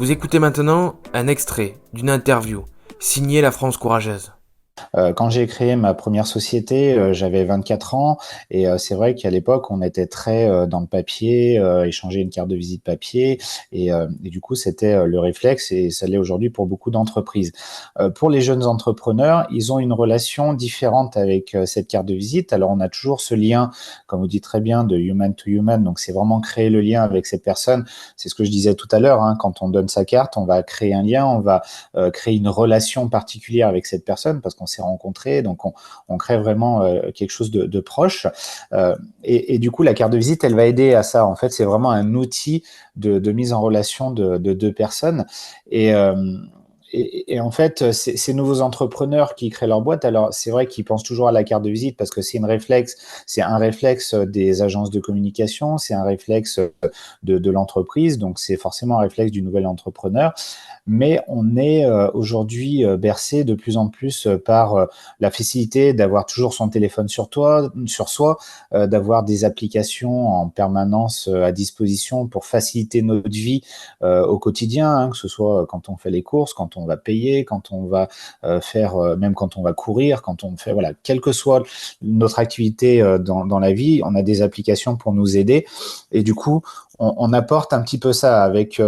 Vous écoutez maintenant un extrait d'une interview signée La France Courageuse. Quand j'ai créé ma première société, j'avais 24 ans et c'est vrai qu'à l'époque, on était très, dans le papier, échanger une carte de visite papier et du coup, c'était, le réflexe et ça l'est aujourd'hui pour beaucoup d'entreprises. Pour les jeunes entrepreneurs, ils ont une relation différente avec, cette carte de visite. Alors, on a toujours ce lien, comme vous dites très bien, de human to human, donc c'est vraiment créer le lien avec cette personne. C'est ce que je disais tout à l'heure, hein, quand on donne sa carte, on va créer un lien, on va créer une relation particulière avec cette personne parce qu'on s'est rencontrés, donc on crée vraiment quelque chose de proche. Et du coup, la carte de visite, elle va aider à ça. En fait, c'est vraiment un outil de mise en relation de deux personnes. Et, euh, et en fait, ces nouveaux entrepreneurs qui créent leur boîte, alors c'est vrai qu'ils pensent toujours à la carte de visite parce que c'est un réflexe des agences de communication, c'est un réflexe de l'entreprise, donc c'est forcément un réflexe du nouvel entrepreneur. Mais on est aujourd'hui bercé de plus en plus par la facilité d'avoir toujours son téléphone sur soi, d'avoir des applications en permanence à disposition pour faciliter notre vie au quotidien, hein, que ce soit quand on fait les courses, quand on va payer, quand on va même quand on va courir, quand on fait, voilà, quelle que soit notre activité dans la vie, on a des applications pour nous aider. Et du coup, on apporte un petit peu ça avec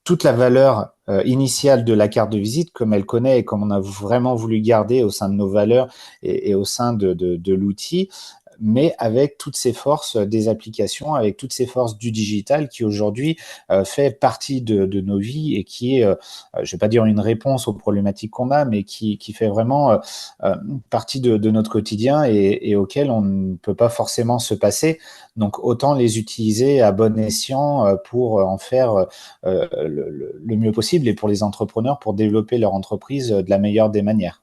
toute la valeur initiale de la carte de visite, comme elle connaît et comme on a vraiment voulu garder au sein de nos valeurs et au sein de l'outil, mais avec toutes ces forces des applications, avec toutes ces forces du digital qui aujourd'hui fait partie de nos vies et qui est, je ne vais pas dire une réponse aux problématiques qu'on a, mais qui fait vraiment partie de notre quotidien et auquel on ne peut pas forcément se passer. Donc autant les utiliser à bon escient pour en faire le mieux possible et pour les entrepreneurs pour développer leur entreprise de la meilleure des manières.